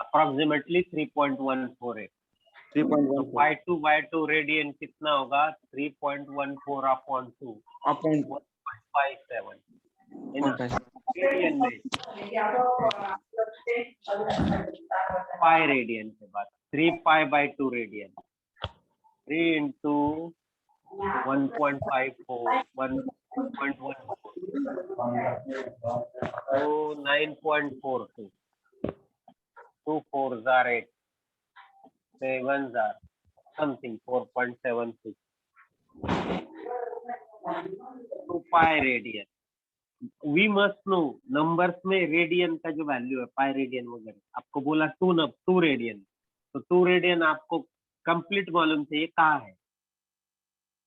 Approximately 3.14 है। 3.14 तो pi2/2 radian कितना होगा? 3.14/2 अपॉन 1.57 है ना। रेडियन में पाई रेडियन के बाद 3π/2 रेडियन 3 into 1.54 1.1 तो 9.42 2 4s are 8 7s are something 4.76 2 pi radian. We must know numbers में रेडियन का जो वैल्यू है पाई रेडियन वगैरह आपको बोला 2 रेडियन, तो 2 रेडियन आपको कंप्लीट मालूम चाहिए कहाँ है।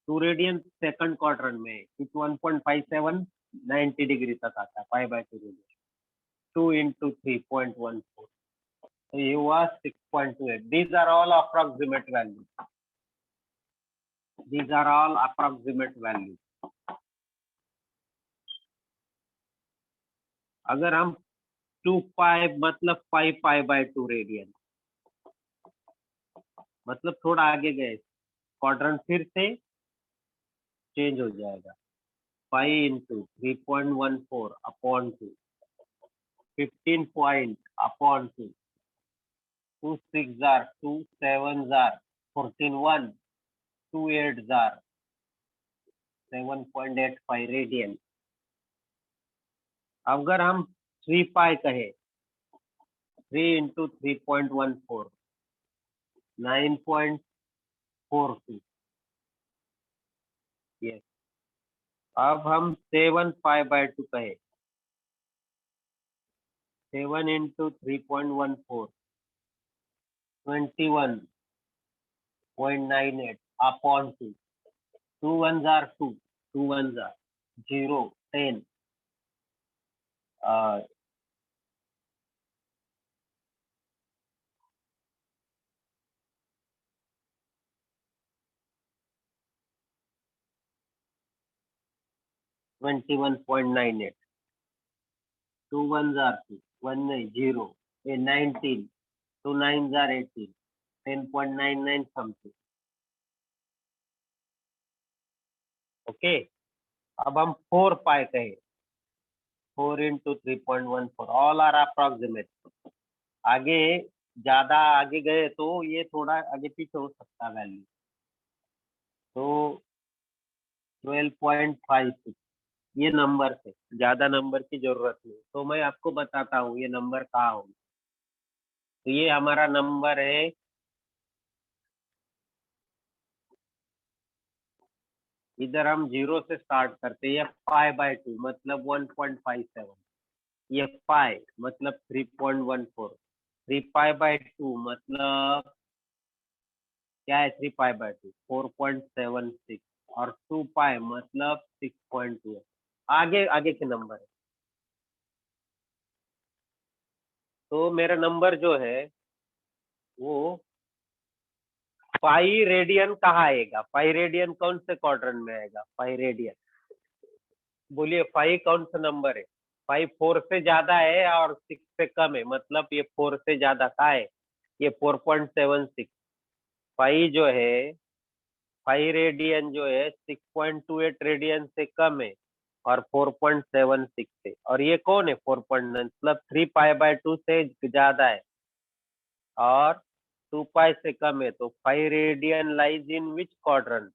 2 रेडियन सेकंड क्वाड्रेंट में इट 1.57 90 डिग्री तक आता है pi/2 रेडियन 2 into 3.14 तो ये हुआ 6.28। These are all approximate values. These are all approximate values. अगर हम 2 पाई मतलब 5π/2 रेडियन मतलब थोड़ा आगे गए क्वाड्रेंट फिर से चेंज हो जाएगा 5 into 3.14 upon 2 15 point upon 2 2 6s are 2 7s are 14 1 2 8s are 7.85 radian. अगर हम 3 पाई कहे 3 into 3.14 9.42 यस। अब हम 7 π/2 कहे 7 into 3.14 21.98 upon 2 2 1s are 2 2 1s are 0 10 21.98 2 1s are 2 1 नहीं 0 19 2 9s are 18 10.99 something ओके। अब हम 4 पाई कहे 4 into 3.14 ऑल आर अप्रोक्सीमेट। आगे ज्यादा आगे गए तो ये थोड़ा आगे पीछे हो सकता है वैल्यू, तो 12.56 ये नंबर है, ज्यादा नंबर की जरूरत नहीं। तो मैं आपको बताता हूँ ये नंबर कहाँ होगा। तो ये हमारा नंबर है इधर हम 0 से स्टार्ट करते हैं, π/2 मतलब 1.57, ये पाई मतलब 3.14 3π/2 मतलब क्या है 3π/2 4.76 और 2 पाई मतलब 6.2 आगे आगे के नंबर है। तो मेरा नंबर जो है वो पाई रेडियन कहाँ आएगा? पाई रेडियन कौन से क्वाड्रेंट में आएगा? पाई रेडियन बोलिए, 5 कौन सा नंबर है? 5 4 से ज्यादा है और 6 से कम है, मतलब ये 4 से ज्यादा का है, ये 4.76। 5 जो है 5 रेडियन जो है 6.28 रेडियन से कम है और 4.76 है, और ये कौन है 4.9 मतलब 3π/2 से ज्यादा है और 2 पाई से कम है। तो 5 radian lies in which quadrant?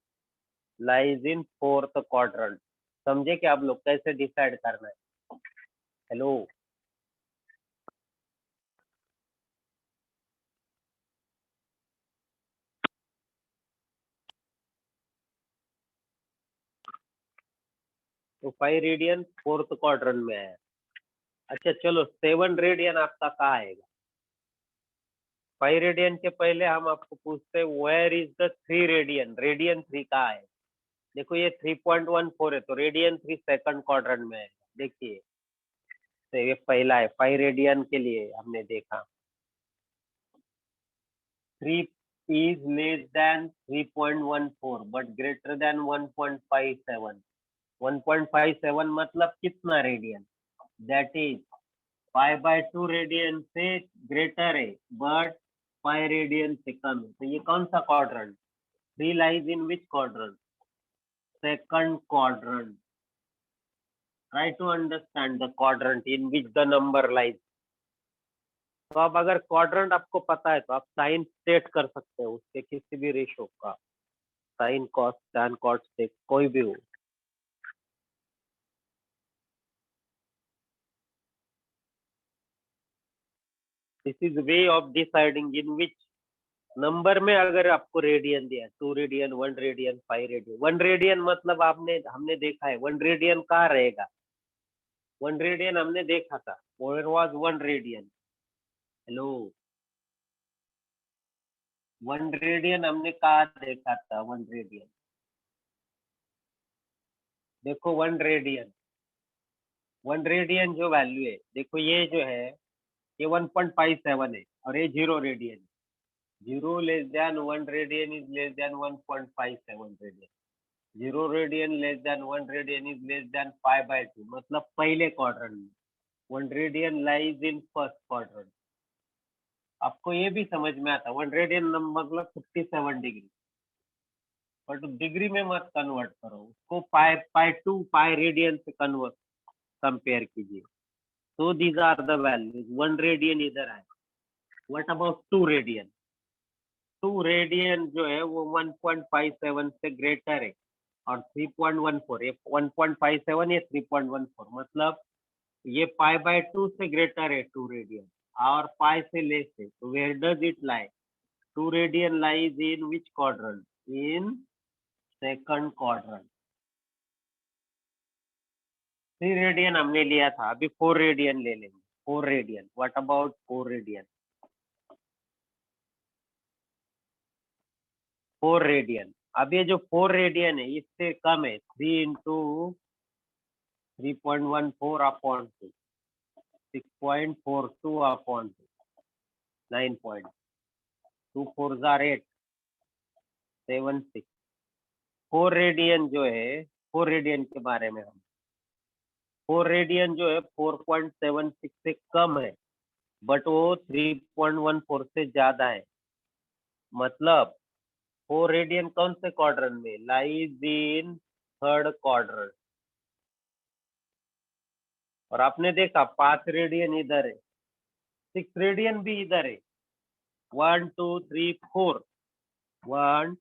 Lies in 4th quadrant. समझे कि आप लोग कैसे डिसाइड करना है? हेलो, तो 5 रेडियन 4th क्वाड्रेंट में है। अच्छा चलो 7 रेडियन आपका कहाँ आएगा? 5 रेडियन के पहले हम आपको पूछते हैं where is the 3 radian? Radian 3 कहाँ है? देखो ये 3.14 है तो रेडियन 3 सेकंड क्वाड्रेंट में है। देखिए तो ये पहला है 5 रेडियन के लिए हमने देखा 3 is less than 3.14 but greater than 1.57 1.57 मतलब कितना रेडियन? दैट इज π/2 रेडियन से ग्रेटर है बट 5 रेडियन से कम है, तो ये कौन सा quadrant? 3 lies in which quadrant? Second quadrant. Try to understand the quadrant in which the number lies. तो अब अगर क्वाड्रेंट आपको पता है तो आप साइन स्टेट कर सकते हो उसके किसी भी रेशो का, sine cos tan cot sec कोई भी हो. This is way of deciding in which number में अगर आपको रेडियन दिया 2 रेडियन 1 रेडियन 5 रेडियन. 1 रेडियन मतलब हमने देखा है 1 रेडियन कहाँ रहेगा. 1 रेडियन हमने देखा था, where was 1 radian. Hello, 1 radian हमने कहाँ देखा था? 1 रेडियन देखो, 1 रेडियन जो वैल्यू है देखो, ये जो है ये 1.57 है और ये 0 radian. 0 less than 1 radian is less than 1.57 radian. 0 radian less than 1 radian is less than 5/2, मतलब पहले क्वाड्रेंट में. 1 radian lies in first quadrant. आपको ये भी समझ में आता, 1 रेडियन मतलब 57 डिग्री, बट डिग्री में मत कन्वर्ट करो उसको, पाई 2 पाई रेडियन से कन्वर्ट कंपेयर कीजिए. तो these are the values. 1 radian इधर आए. What about 2 radian? 2 रेडियन जो है वो 1.57 से ग्रेटर है और 3.14. ये 1.57 या 3.14 मतलब ये π/2 से ग्रेटर है 2 रेडियन और पाई से लेस है. तो where does it lie? 2 radian lies in which quadrant? In second quadrant. 3 radian हमने लिया था, अभी 4 रेडियन ले लेंगे. 4 radian. What about 4 radian? 4 radian. अब ये जो 4 रेडियन है इससे कम है. 3 into 3.14 upon 2, 6.42 upon 2, 9.2 4 jar 8, 7 6. 4 radian जो है, 4 रेडियन के बारे में हम 4 रेडियन जो है 4.76 से कम है बट वो 3.14 से ज्यादा है. मतलब 4 रेडियन कौन से क्वाड्रेंट में? Lies in third quadrant. और आपने देखा 5 रेडियन इधर है, 6 रेडियन भी इधर है. 1 2 3 4, 1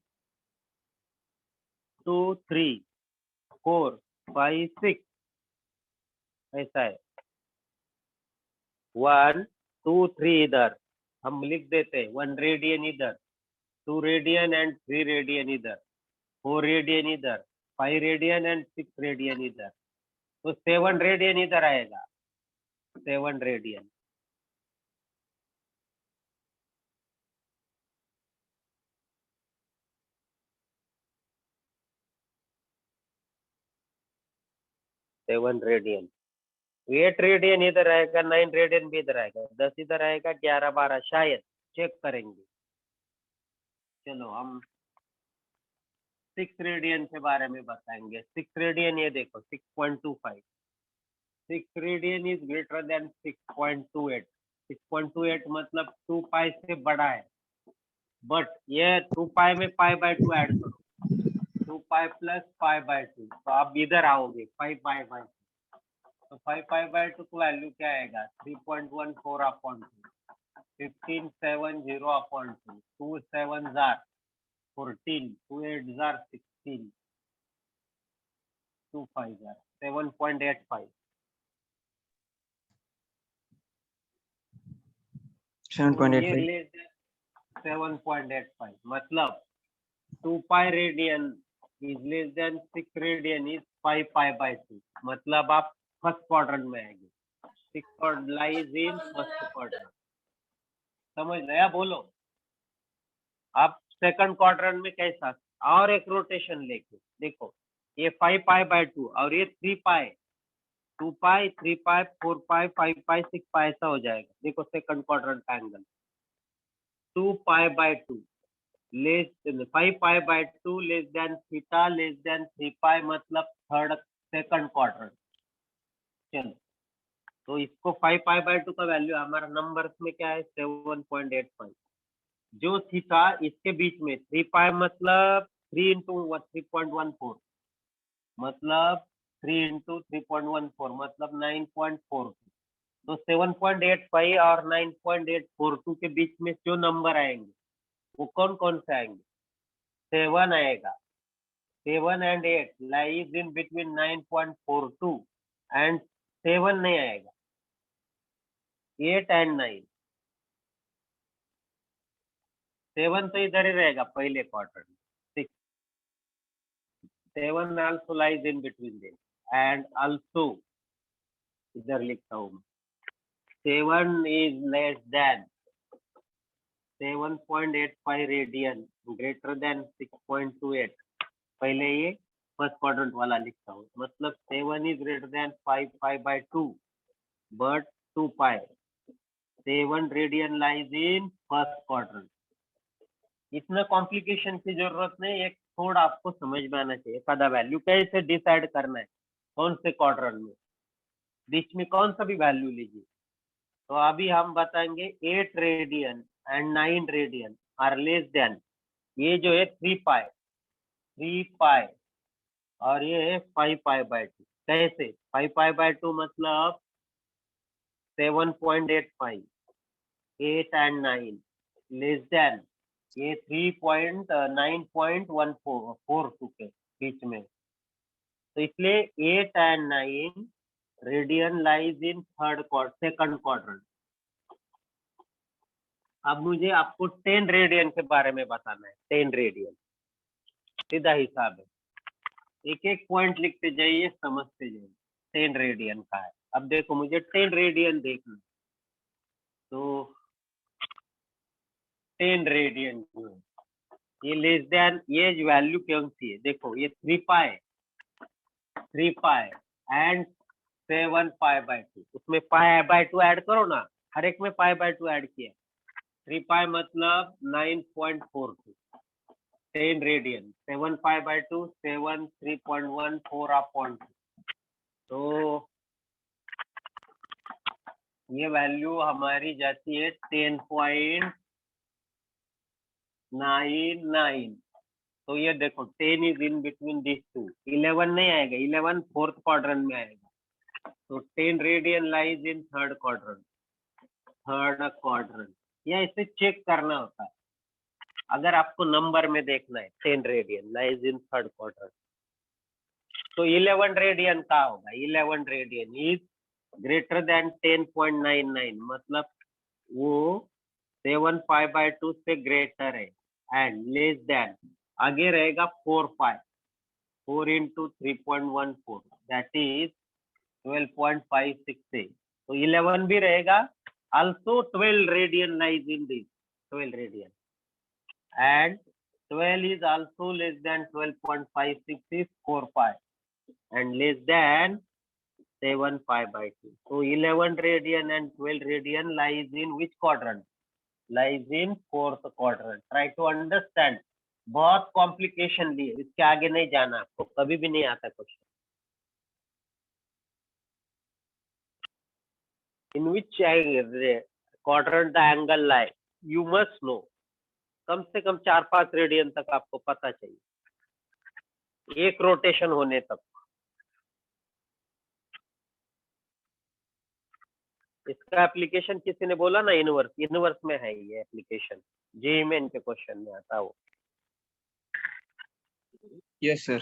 2 3 4 5 6 ऐसा है. 1 2 3 इधर हम लिख देते हैं. 1 रेडियन इधर, 2 रेडियन एंड 3 रेडियन इधर, 4 रेडियन इधर, 5 रेडियन एंड 6 रेडियन इधर. तो 7 रेडियन इधर आएगा. 7 रेडियन. Seven radian. 8 रेडियन इधर आएगा, 9 रेडियन भी इधर आएगा, 10 इधर आएगा, 11 12 शायद. चेक करेंगे. चलो हम 6 रेडियन के बारे में बताएंगे. 6 रेडियन ये देखो 6.25. 6 रेडियन इज ग्रेटर देन 6.28. 6.28 मतलब 2 पाई से बड़ा है. बट ये 2 पाई में π/2 ऐड करो, 2 पाई प्लस π/2, तो आप इधर आओगे 5 π/2. तो 5 π/2 को वैल्यू क्या आएगा? 3.14 upon 2, 1570 upon 2, 2 7 jar 14, 2 8 jar 16, 2 5 jar 7.85. 7.85. 7.85 मतलब 2 pi radian is less than 6 radian is 5 π/2. मतलब आप फर्स्ट क्वाड्रेंट में आएंगे. 6 लाइज इन फर्स्ट क्वाड्रेंट. समझ गया? बोलो. आप सेकंड क्वाड्रेंट में कैसा? और एक रोटेशन लेके देखो, ये 5 π/2 और ये 3 पाई, 2 पाई 3 पाई 4 पाई 5 पाई 6 पाई ऐसा हो जाएगा. देखो सेकंड क्वाड्रेंट का angle 2 π/2 less 5 π/2 less than theta less than 3 pi मतलब थर्ड सेकंड क्वाड्रेंट. चलो तो इसको 5 पाई/2 का वैल्यू हमारा नंबर्स में क्या है 7.85। जो थीटा इसके बीच में 3 पाई मतलब 3 इंटू 3.14 मतलब 3 इंटू 3.14 मतलब 9.42। तो 7.85 और 9.842 के बीच में जो नंबर आएंगे वो कौन कौन से आएंगे? 7 आएगा, 7 and 8 lies in between 9.42 and 7 नहीं आएगा, 8 and 9। 7 तो इधर ही रहेगा पहले क्वार्टर में। 7 also lies in between them and also इधर लिखता हूँ 7 is less than 7.85 radian greater than 6.28। पहले ये फर्स्ट क्वाड्रेंट वाला लिखता हूँ, मतलब 7 is greater than 5 पाई/2 but 2 pi. 7 radian lies in first quadrant. इतना कॉम्प्लिकेशन की जरूरत नहीं, एक थोड़ा आपको समझ में आना चाहिए। एखादा वैल्यू कैसे डिसाइड करना है, कौन से क्वाड्रेंट में, बीच में कौन सा भी वैल्यू लीजिए। तो अभी हम बताएंगे 8 radian and 9 radian are less than, ये जो है 3 पाई और ये है 5 पाई/2। कैसे 5 पाई/2 मतलब 7.85, 8 and 9 लेस देन ये 3.9.142 के बीच में। तो इसलिए 8 and 9 radian lies in second quadrant. अब मुझे आपको 10 रेडियन के बारे में बताना है। 10 रेडियन सीधा हिसाब है, एक एक पॉइंट लिखते जाइए, समझते जाइए 10 रेडियन का है। अब देखो मुझे 10 रेडियन देखना, तो 10 रेडियन जो है ये लेस देन, ये वैल्यू कौन सी है देखो, ये 3 पाई एंड 7 पाई/2। उसमें पाई/2 ऐड करो ना, हर एक में पाई/2 ऐड किया। 3 पाई मतलब 9.42, 10 रेडियन 7 पाई/2 7 3.14 अपॉन 2। तो ये वैल्यू हमारी जाती है 10.99। तो ये देखो 10 is in between this two. 11 नहीं आएगा, 11 फोर्थ क्वाड्रेंट में आएगा। तो 10 radian lies in third quadrant. या इसे चेक करना होता है अगर आपको नंबर में देखना है। 10 radian lies in third quadrant, तो 11 रेडियन का होगा। 11 रेडियन इज ग्रेटर देन 10.99 मतलब वो 7 पाई/2 से ग्रेटर है एंड लेस देन, आगे रहेगा 4 पाई, 4 into 3.14 दैट इज 12.568। तो 11 भी रहेगा। also 12 radian lies in this, 12 radian and 12 is also less than 12.56 is 4 pi and less than 7 pi/2. So 11 radian and 12 radian lies in which quadrant? Lies in fourth quadrant. Try to understand. बहुत complication लिए, इसके आगे नहीं जाना, आपको कभी भी नहीं आता question. In which quadrant the angle lie? You must know. कम से कम 4-5 रेडियन तक आपको पता चाहिए, एक रोटेशन होने तक। इसका एप्लीकेशन किसी ने बोला ना, इनवर्स में है ये एप्लीकेशन, जेईई में इनके क्वेश्चन में आता वो। Yes sir.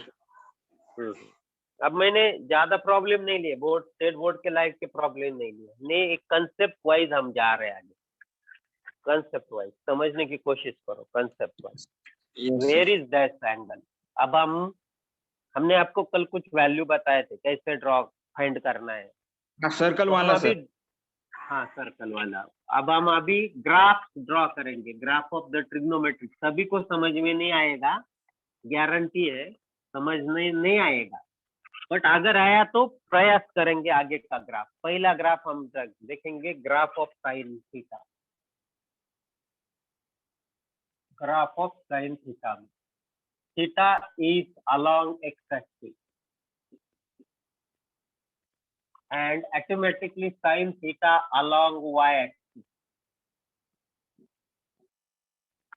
अब मैंने ज्यादा प्रॉब्लम नहीं लिए, स्टेट बोर्ड के लाइफ के प्रॉब्लम नहीं लिए, नहीं एक कंसेप्ट वाइज हम जा रहे हैं आगे। कंसेप्ट वाइज समझने की कोशिश करो, concept wise where is that angle. अब हमने आपको कल कुछ वैल्यू बताए थे कैसे ड्रॉ फाइंड करना है, सर्कल वाला सर। हाँ सर्कल वाला। अब हम अभी ग्राफ ड्रॉ करेंगे, ग्राफ ऑफ द ट्रिग्नोमेट्री। सभी को समझ में नहीं आएगा, गारंटी है समझ नहीं आएगा, बट अगर आया तो प्रयास करेंगे आगे का ग्राफ। पहला ग्राफ हम देखेंगे, graph of sine theta. Graph of sine theta में theta is along x axis and and automatically sin theta along y axis.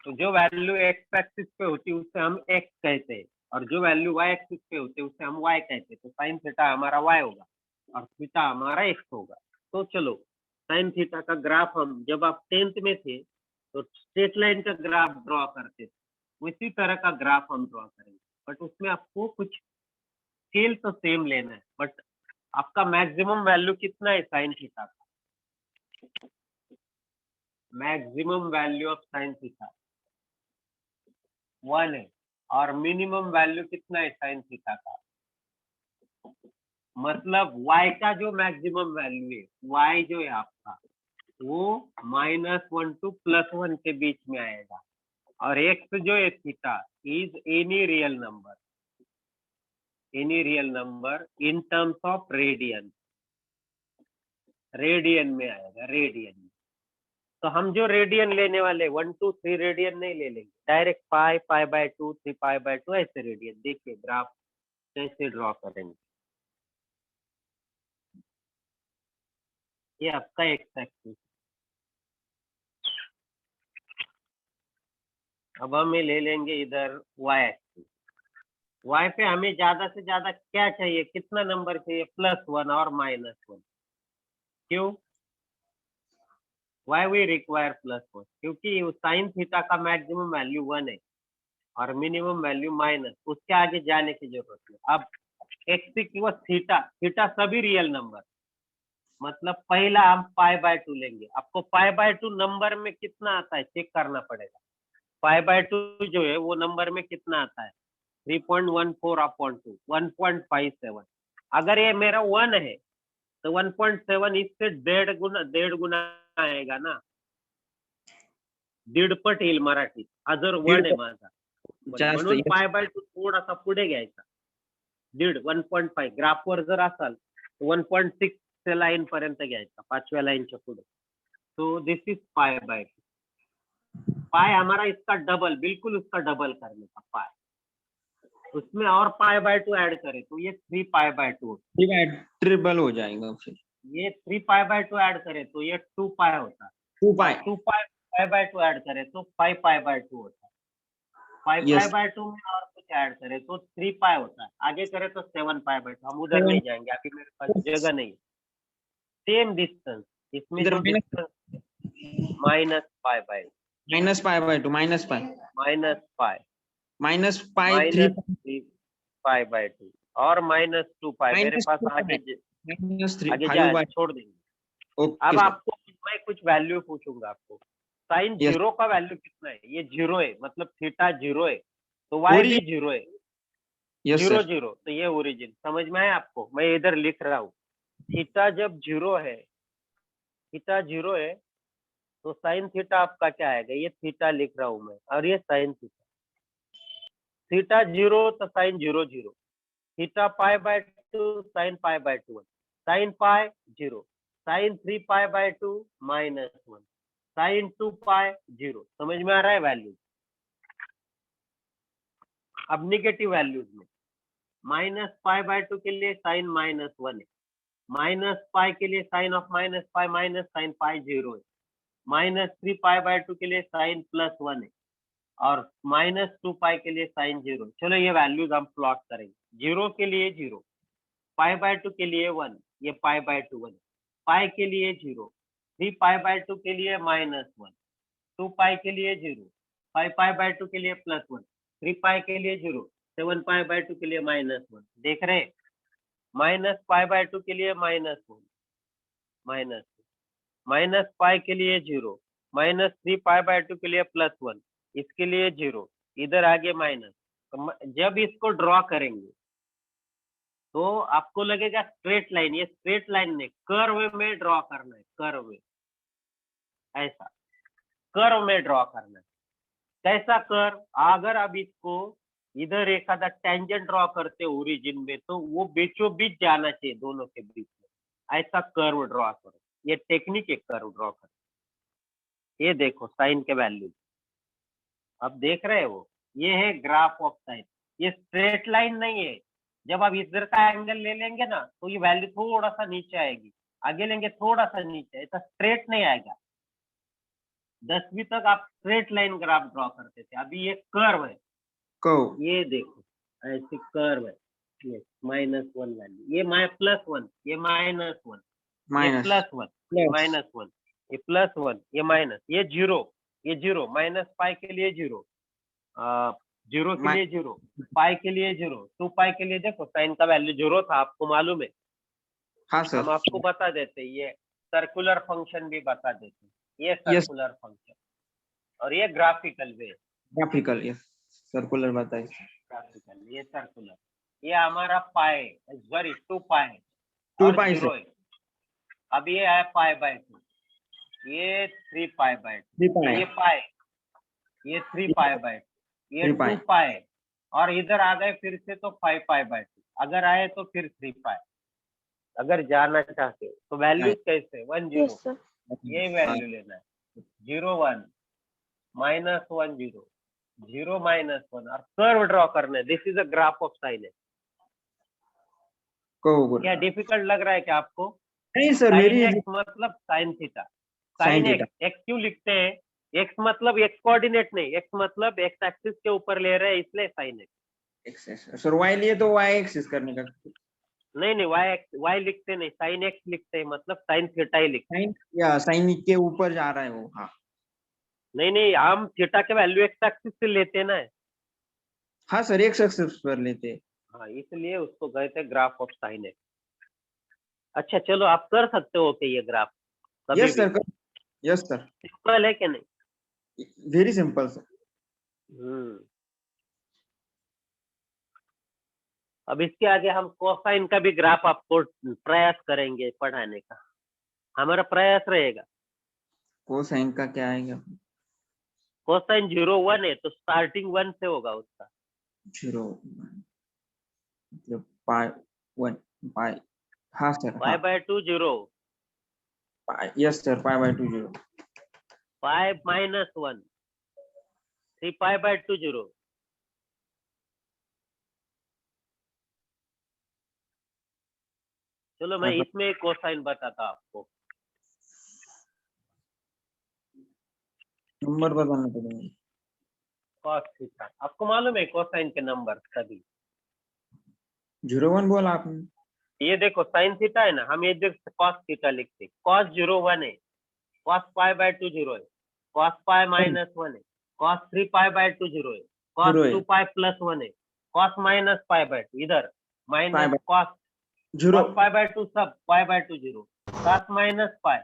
तो जो वैल्यू x एक्सिस पे होती है उसे हम x कहते हैं और जो वैल्यू y एक्सिस पे होती है उसे हम y कहते हैं। तो sin थीटा हमारा y होगा और थीटा हमारा x होगा। तो चलो sin थीटा का ग्राफ हम जब आप 10th में थे तो स्ट्रेट लाइन का ग्राफ ड्रॉ करते थे, उसी तरह का ग्राफ हम ड्रॉ करेंगे, बट उसमें आपको कुछ स्केल तो सेम लेना है। बट आपका मैक्सिमम वैल्यू कितना है sin थीटा का? Maximum value of sin theta 1 है और मिनिमम वैल्यू कितना है sin थीटा का? मतलब y का जो मैक्सिमम वैल्यू है, y जो है आपका वो -1 to +1 के बीच में आएगा और x जो है theta is any real number in terms of radian में आएगा, रेडियन में। तो हम जो रेडियन लेने वाले 1 2 3 रेडियन नहीं ले लेंगे, डायरेक्ट π/2 3π/2 ऐसे रेडियन। देखिए ग्राफ कैसे ड्रॉ करेंगे। ये आपका एक्स एक्सिस। अब हम ले लेंगे इधर y एक्सिस। y पे हमें ज्यादा से ज्यादा क्या चाहिए, कितना नंबर चाहिए? +1 और -1। क्यों? Why we require +1? क्योंकि sin थीटा का मैक्सिमम वैल्यू 1 है और मिनिमम वैल्यू माइनस, उसके आगे जाने की जरूरत है। अब x की थीटा सभी रियल नंबर, मतलब पहला हम π/2 लेंगे। आपको π/2 नंबर में कितना आता है चेक करना पड़ेगा। π/2 जो है वो नंबर में कितना आता है? 3.14/2, 1.57। अगर ये मेरा 1 है तो 1.7 इससे 1.5 गुना आएगा ना, 1.5 पट येईल मराठीत। हा जर 1 आहे माझा, म्हणून π/2 थोडासा पुढे घ्यायचा, 1.5 ग्राफवर जर असाल 1.6 लाइन पर्यंत घ्यायचा, 5व्या लाईनच्या पुढे। तो दिस इज π/2। पाई हमारा इसका डबल, बिल्कुल उसका डबल करने का पाई, उसमें और π/2 ऐड करें तो ये 3π/2 ट्रिपल हो जाएगा फिर। ये 3π/2 ऐड करें तो ये 2π होता है। 2π/2 ऐड करें तो 5π/2 होता है। 5π/2 में और कुछ ऐड करें तो 3π होता है। आगे करें तो 7π/2। हम उधर नहीं जाएंगे, अभी मेरे पास जगह नहीं। सेम डिस्टेंस, इसमें जो डिस्टेंस -π/2 -π और -2π। मेरे पास आगे छोड़ देंगे। अब आपको मैं कुछ वैल्यू पूछूंगा आपको। साइन 0 का वैल्यू कितना है? ये 0 है, मतलब थीटा 0 है तो y भी 0 है। 0 0 तो ये ओरिजिन। समझ में आया आपको? मैं इधर लिख रहा हूँ, थीटा जब 0 है, थीटा 0 है तो साइन थीटा आपका क्या आएगा? ये थीटा लिख रहा हूं मैं और ये साइन थीटा। थीटा 0 तो sine 0 0, theta π/2 sine π/2, sine π 0, sine 3π/2 -1, sine 2π 0। समझ में आ रहा है वैल्यू? अब निगेटिव वैल्यूज में -π/2 के लिए साइन -1 है, -π के लिए साइन ऑफ -π माइनस साइन π 0 है, -3π/2 के लिए साइन +1 है और -2π के लिए साइन 0। चलो ये वैल्यूज हम प्लॉट करेंगे। 0 के लिए 0, π/2 के लिए 1, ये π/2 1, π के लिए 0, 3π/2 के लिए -1, 2π के लिए 0, 5π/2 के लिए +1, 3π के लिए 0, 7π/2 के लिए -1। देख रहे हैं? -π/2 के लिए -1, -π के लिए 0, -3π/2 के लिए +1, इसके लिए 0, इधर आगे माइनस। जब इसको ड्रॉ करेंगे तो आपको लगेगा स्ट्रेट लाइन, ये स्ट्रेट लाइन नहीं, कर्व में ड्रॉ करना है, कर्व में, ऐसा कर्व में ड्रॉ करना है। कैसा कर्व? अगर आप इसको इधर एक आधा टेंजेंट ड्रॉ करते हो ओरिजिन में तो वो बीचों बीच जाना चाहिए दोनों के बीच में, ऐसा कर्व ड्रॉ करो। ये टेक्निक है कर्व ड्रॉ कर। ये देखो साइन के वैल्यू, अब देख रहे हो? ये है ग्राफ ऑफ साइन। ये स्ट्रेट लाइन नहीं है, जब आप इधर का एंगल ले लेंगे ना तो ये वैल्यू थोड़ा सा नीचे आएगी, आगे लेंगे थोड़ा सा नीचे, ऐसा स्ट्रेट नहीं आएगा। 10वीं तक आप स्ट्रेट लाइन ग्राफ ड्रॉ करते थे, अभी ये कर्व है, कर्व ये देखो ऐसे कर्व है, ये -1 वैल्यू, ये +1, ये -1, ये माइनस +1, ये -1, ये +1, ये माइनस, ये जीरो, ये जीरो, -पाई के लिए जीरो, जीरो के लिए जीरो, पाई के लिए जीरो, 2 पाई के लिए देखो साइन का वैल्यू जीरो था, आपको मालूम है। हाँ हम सर आपको बता देते, ये सर्कुलर फंक्शन भी बता देते, ये यस सर्कुलर फंक्शन और ये ग्राफिकल वे, ग्राफिकल यस सर्कुलर बताइए ग्राफिकल, ये सर्कुलर, ये हमारा पाई, सॉरी 2 पाई 2 और पाई जीरो से है। अब ये है पाई/2, ये 3 पाई/2, 3 पाई ये पाई, ये 3 पाई/2, ये 3 पाई 2 पाई, और इधर आ गए फिर से तो 5 पाई/2, अगर आए तो फिर 3 पाई, अगर जाना चाहते हो तो वैल्यू कैसे 1 0, Yes, sir. ये वैल्यू लेना है, 0 1, -1 0, 0 -1, और कर्व ड्रॉ करना है। This is a graph of sine x. को क्या डिफिकल्ट लग रहा है क्या आपको? नहीं सर साइन मेरी एक्स मतलब sine theta, sine sine theta x, x क्यों लिखते हैं? एक्स मतलब एक्स कोऑर्डिनेट नहीं, एक्स मतलब एक्स एक्सिस के ऊपर ले रहे हैं, इसलिए sine x. X sir y लिए तो वाई एक्सिस करने का नहीं वाई लिखते नहीं, साइन एक्स लिखते हैं, मतलब साइन थीटा ही लिखते हैं। साइन या साइन के ऊपर जा रहा है वो हाँ नहीं हम थीटा के वैल्यू एक्स एक्सिस से लेते हैं ना। हाँ सर एक्स एक्सिस पर लेते हैं हाँ, इसलिए उसको गए थे ग्राफ ऑफ साइन एक्स। अच्छा चलो, आप कर सकते हो कि ये ग्राफ कभी यस भी, सर यस सर सिंपल है कि नहीं? वेरी सिंपल सर अब इसके आगे हम कोसाइन का भी ग्राफ आपको प्रयास करेंगे पढ़ाने का, हमारा प्रयास रहेगा। कोसाइन का क्या आएगा कोसाइन 0 1 है तो स्टार्टिंग 1 से होगा उसका। 0 मतलब पाई 1 पाई हाँ सर हाँ पाई/2 0, पाई यस सर पाई/2 0 पाई -1, 3 पाई/2 0। चलो मैं इसमें एक कोसाइन बताता आपको। नंबर बताना पड़ेगा कॉस थीटा, आपको मालूम है कोसाइन के नंबर सभी? 0 1 बोला आपने ये देखो साइन थीटा है ना, हम ये देख कॉस थीटा लिखते, कॉस 0 1 है, कॉस पाई/2 0 है, कॉस पाई -1 है, कॉस 3 पाई/2 0 है, कॉस 0 2 पाई +1 है, कॉस पाई/2 इधर, माइनस कॉस, 0 कॉस पाई/2 सब पाई/2 0, कॉस पाई,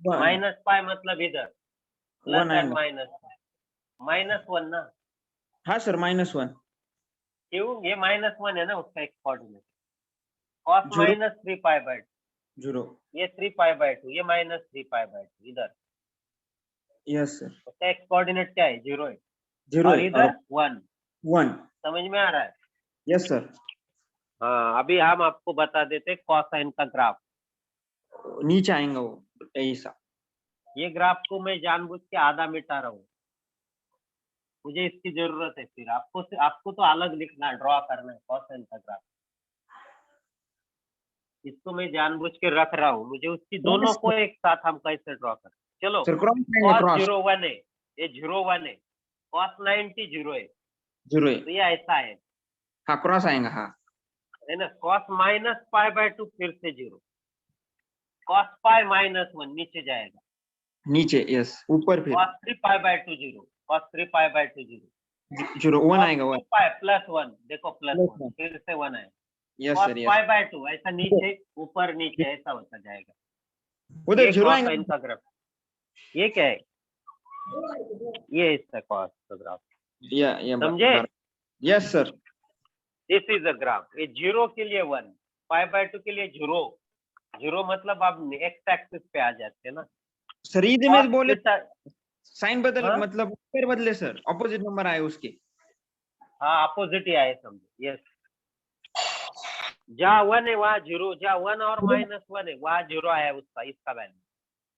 माइनस पाई मतलब इधर, प्लस 1 एंड आएगा -1 ना, हाँ सर -1 क्यों? ये -1 है ना उसका एक कोऑर्डिनेट, कॉस 0 -3 पाई/2, 0 ये 3 पाई/2, ये -3 पाई/2 इधर, यस सर उसका एक कोऑर्डिनेट क्या है? 0 है, 0 और है और इधर 1। 1 समझ में आ रहा है? यस सर हाँ, अभी हम आपको बता देते कोसाइन का ग्राफ। नीचे आएगा वो ऐसा ये ग्राफ को मैं जानबूझ के आधा मिटा रहा हूँ, मुझे इसकी जरूरत है, फिर आपको तो अलग लिखना, ड्रॉ करना है कोसाइन का ग्राफ, इसको मैं जानबूझ के रख रहा हूँ, मुझे उसकी दोनों को एक साथ हम कैसे ड्रॉ करें। चलो, सर क्रॉस आएगा कॉस क्रॉस 0 1 है, ये 0 1 है, कॉस 90 0 है, 0 है तो ये ऐसा है हाँ क्रॉस आएगा हाँ ना? कॉस -पाई/2 फिर से 0, कॉस पाई -1 नीचे जाएगा, नीचे यस ऊपर फिर कॉस 3 पाई/2 0, कॉस 3 पाई/2 0, 0 1 कॉस आएगा 2 1 पाई +1, देखो प्लस +1 फिर से 1 है, यस कॉस सर यस पाई/2 ऐसा नीचे ऊपर नीचे ऐसा होता जाएगा। उधर ये 0 कोसाइन आएगा का ग्राफ, ये क्या है? ये इसका कॉस का ग्राफ, या समझे? Yes sir this is a graph, ये 0 के लिए 1, पाई/2 के लिए 0, 0 मतलब आप एक्स एक्सिस पे आ जाते हैं ना। सर इधर कॉस में बोले थीटा, साइन बदल हाँ मतलब ऊपर बदले सर ऑपोजिट नंबर आए उसके हाँ, अपोजिट ही आए समझो, यस, जहाँ 1 है वहाँ 0, जहाँ 1 और -1 है वहाँ 0 आया उसका, इसका वैल्यू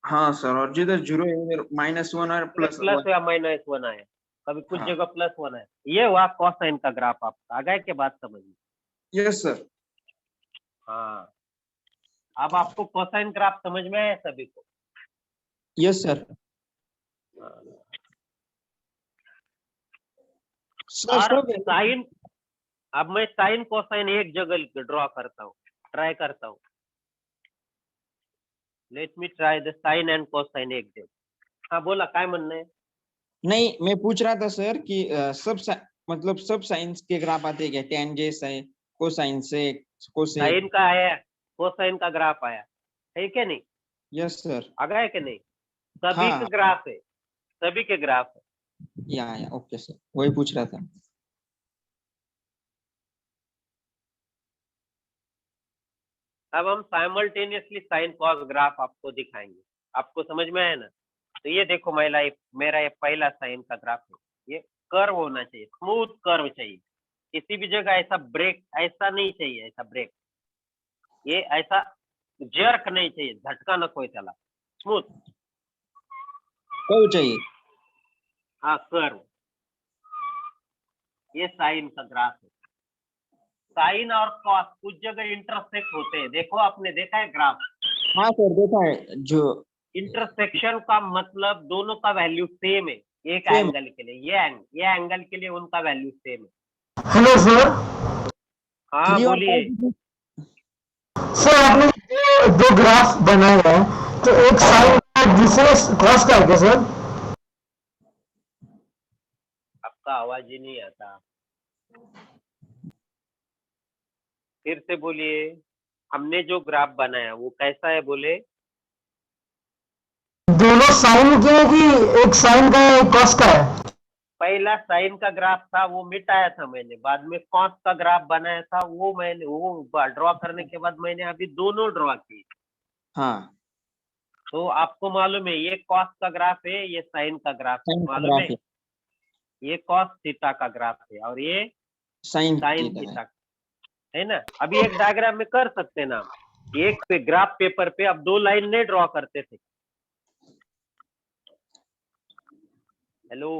हाँ सर और जिधर 0 है उधर -1 और प्लस या -1 आया, कभी कुछ हाँ जगह +1 आया, ये हुआ कोसाइन का ग्राफ आपका। आ गया के बात समझ में? Yes sir. हाँ, अब आपको कोसाइन ग्राफ समझ में आया सभी को? Yes sir. हाँ। सर और सब साइन, अब मैं साइन कोसाइन एक जगह ड्रॉ करता हूँ, ट्राई करता हूँ। Let me try the sine and cosine एक जगह। हाँ बोला, काय म्हणणं आहे? नहीं, मैं पूछ रहा था सर कि मतलब सब साइंस के ग्राफ आते हैं क्या? टेंजेंस है, कोसाइन से, कोसेक। साइन का आया, कोसाइन का ग्राफ आया है क्या नहीं? Yes sir. आ गया कि नहीं? सभी के हाँ, ग्राफ है, सभी के ग्राफ है। या ओके सर, वही पूछ रहा था। अब हम साइमल्टेनियसली साइन कॉस ग्राफ आपको दिखाएंगे। आपको समझ में आया ना? तो ये देखो मेरा ये पहला साइन का ग्राफ है। ये कर्व होना चाहिए, स्मूथ कर्व चाहिए। किसी भी जगह ऐसा ब्रेक ऐसा नहीं चाहिए, ऐसा ब्रेक, ये ऐसा जर्क नहीं चाहिए, झटका नको त्याला, स्मूथ। कर्व चाहिए। हाँ कर्व, ये साइन का ग्राफ है। साइन और कॉस कुछ जगह इंटरसेक्ट होते हैं, देखो आपने देखा है ग्राफ? हाँ सर, देखा है जो इंटरसेक्शन का मतलब दोनों का वैल्यू सेम है एक सेम। एंगल के लिए। ये एंगल के लिए उनका वैल्यू सेम है। Hello sir. हाँ थ्री और बोलिए। फाइव। सर आपने ये दो ग्राफ बनाए हैं, तो एक साइन का दूसरे कॉस का है क्या सर? आपका आवाज ही नहीं आता, फिर से बोलिए। हमने जो ग्राफ बनाया वो कैसा है बोले? दोनों साइन के हैं कि एक साइन का है एक कॉस का है? पहला साइन का ग्राफ था वो मिटाया था मैंने, बाद में कॉस का ग्राफ बनाया था, वो ड्रॉ करने के बाद मैंने अभी दोनों ड्रॉ किए। हाँ, तो आपको मालूम है ये कॉस का ग्राफ है, ये साइन का ग्राफ है, साइन का मालूम ग्राफ है? है, ये कॉस थीटा का ग्राफ है और ये साइन साइन थीटा है। थीटा, है ना? अभी एक डायग्राम में कर सकते ना हम। एक पे ग्राफ पेपर पे अब दो लाइन नहीं ड्रॉ करते थे। Hello,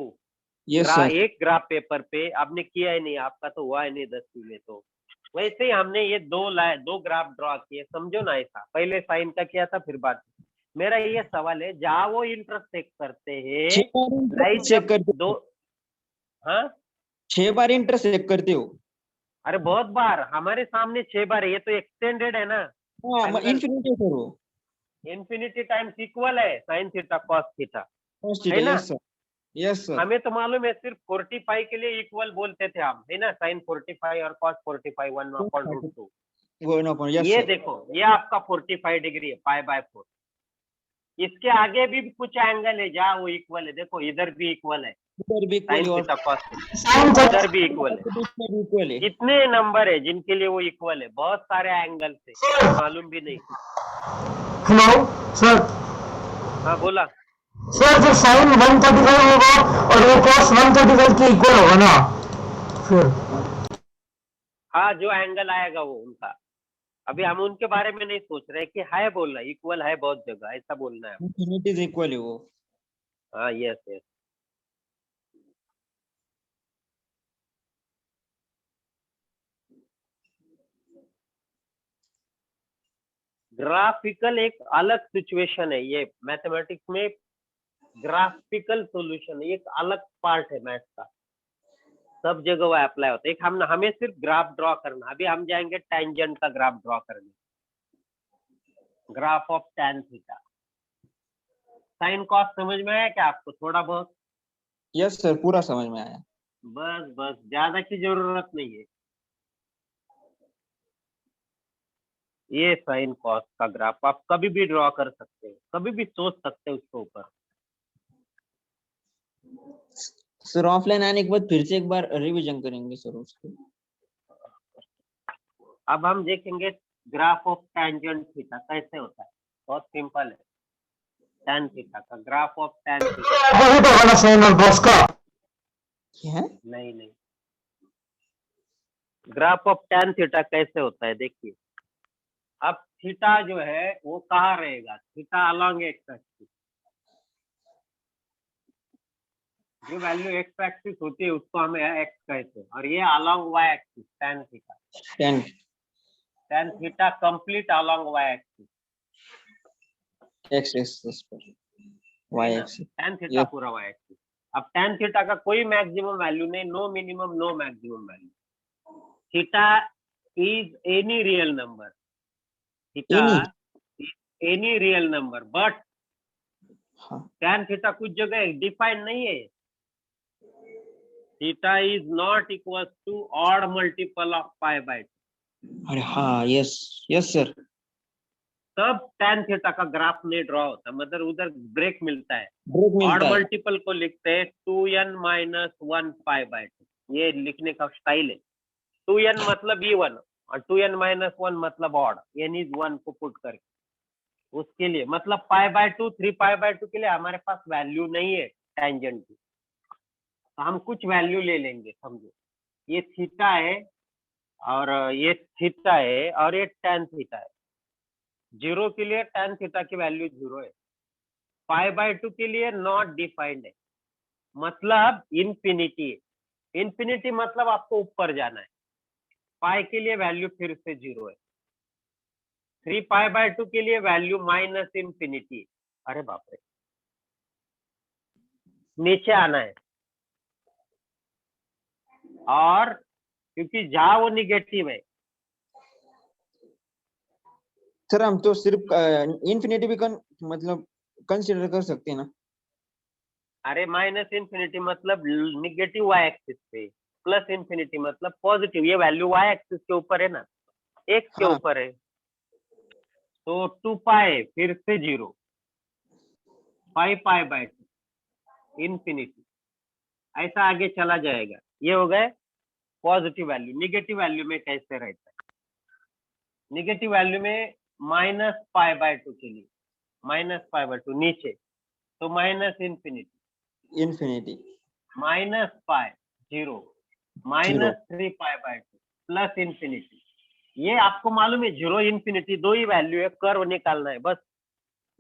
yes sir. एक ग्राफ पेपर पे आपने किया ही नहीं, आपका तो हुआ ही नहीं 10वीं में। तो वैसे ही हमने ये दो ग्राफ ड्रॉ किए, समझो ना ऐसा। पहले साइन का किया था, फिर बात। मेरा ये सवाल है, जहाँ वो इंटरसेक्ट करते हैं 6 बार लाइन, इंटरसेक्ट जब करते दो, हो? हाँ 6 बार इंटरसेक्ट करते हो? अरे बहुत बार, हमारे सामने 6 बार है, ये तो एक्सटेंडेड है ना हाँ, एंगल। इन्फिनिटी सर वो। इन्फिनिटी टाइम्स इक्वल है sine theta cos theta, cos theta, है ना? Yes sir. Yes sir. हमें तो मालूम है, सिर्फ 45 के लिए इक्वल बोलते थे हम, है ना? साइन 45 और कॉस 45 1/√2। वो नो पॉइंट, यस ये सर। देखो, ये आपका 45 डिग्री है, π/4। इसके आगे भी कुछ एंगल है जहाँ वो इक्वल है, देखो इधर भी इक्वल है, इधर भी इक्वल साइन है और थीटा कॉस थीटा, साइन इधर भी इक्वल है। भी इक्वल है। कितने नंबर है जिनके लिए वो इक्वल है? बहुत सारे एंगल से, हमें मालूम भी नहीं। Hello sir. हाँ बोला। सर जो साइन 135 होगा और वो कॉस 135 के इक्वल होगा ना फिर? हाँ जो एंगल आएगा वो उनका, अभी हम उनके बारे में नहीं सोच रहे कि है, बोल रहा इक्वल है बहुत जगह, ऐसा बोलना है। इन्फिनिटी से इक्वल है वो। हाँ यस यस। ग्राफिकल एक अलग सिचुएशन है, ये मैथमेटिक्स में ग्राफिकल सॉल्यूशन एक अलग पार्ट है मैथ का, सब जगह वो अप्लाई होता है। एक हम हमें सिर्फ ग्राफ ड्रॉ करना, अभी हम जाएंगे टेंजेंट का ग्राफ ड्रॉ करने, graph of tan theta. Sine cos समझ में आया क्या आपको थोड़ा बहुत? यस सर, पूरा समझ में आया। बस बस, ज्यादा की जरूरत नहीं है। ये साइन कॉस का ग्राफ आप कभी भी ड्रॉ कर सकते हो, कभी भी सोच सकते हो उसके ऊपर। सर ऑफलाइन आने के बाद फिर से एक बार रिवीजन करेंगे सर उसको। अब हम देखेंगे ग्राफ ऑफ टेंजेंट थीटा कैसे होता है, बहुत सिंपल है। tan थीटा का graph of tan theta, opposite होगा ना साइन और कॉस का? क्या है? नहीं नहीं, ग्राफ ऑफ tan थीटा कैसे होता है देखिए। अब थीटा जो है वो कहाँ रहेगा? थीटा अलोंग एक्स एक्सिस, ये वैल्यू एक्स एक्सिस होती है, उसको हम एक्स कहते हैं, और ये along y axis tan theta, tan theta complete along y axis, x axis पर वाई एक्सिस। tan थीटा पूरा वाई एक्सिस। अब tan थीटा का कोई मैक्सिमम वैल्यू नहीं, no minimum no maximum value. Theta is any real number, theta any real number, but tan theta कुछ जगह defined नहीं है। Theta is not equal to odd multiple of pi by 2। अरे हाँ, yes yes sir. तब tan theta का graph नहीं draw होता, मतलब उधर ब्रेक मिलता है। ब्रेक ऑड मिलता है। मल्टीपल को लिखते हैं 2n माइनस 1 पाई बाय 2, ये लिखने का स्टाइल है। 2n मतलब इवन और 2n माइनस 1 मतलब ऑड, n इज 1 को पुट करके उसके लिए, मतलब पाई बाय 2 3 पाई बाय 2 के लिए हमारे पास वैल्यू नहीं है टेंजेंट की, तो हम कुछ वैल्यू ले लेंगे। समझो ये थीटा है और ये थीटा है और ये tan थीटा है। 0 के लिए tan थीटा की वैल्यू 0 है, पाई बाय 2 के लिए नॉट डिफाइंड है, मतलब इंफिनिटी है। इंफिनिटी मतलब आपको ऊपर जाना है। पाई के लिए वैल्यू फिर से 0 है। 3 पाई बाय 2 के लिए वैल्यू माइनस इंफिनिटी। अरे बाप रे, नीचे आना है, और क्योंकि जहां वो निगेटिव है। सर हम तो सिर्फ इन्फिनिटी भी मतलब कंसीडर कर सकते हैं ना। अरे माइनस इंफिनिटी मतलब निगेटिव वाई एक्सिस पे, प्लस इंफिनिटी मतलब पॉजिटिव। ये वैल्यू वाई एक्सिस के ऊपर है ना, एक्स के हाँ। ऊपर है, तो 2 पाई फिर से 0, 5 पाई बाय 2 इंफिनिटी, ऐसा आगे चला जाएगा। ये हो गए पॉजिटिव वैल्यू। निगेटिव वैल्यू में कैसे रहता है? निगेटिव वैल्यू में माइनस पाई बाय 2 के लिए, माइनस पाई बाय 2 नीचे, तो minus infinity, infinity, minus pi 0, minus 3 pi by 2 plus infinity. ये आपको मालूम है 0 इंफिनिटी दो ही वैल्यू है, कर्व निकालना है बस।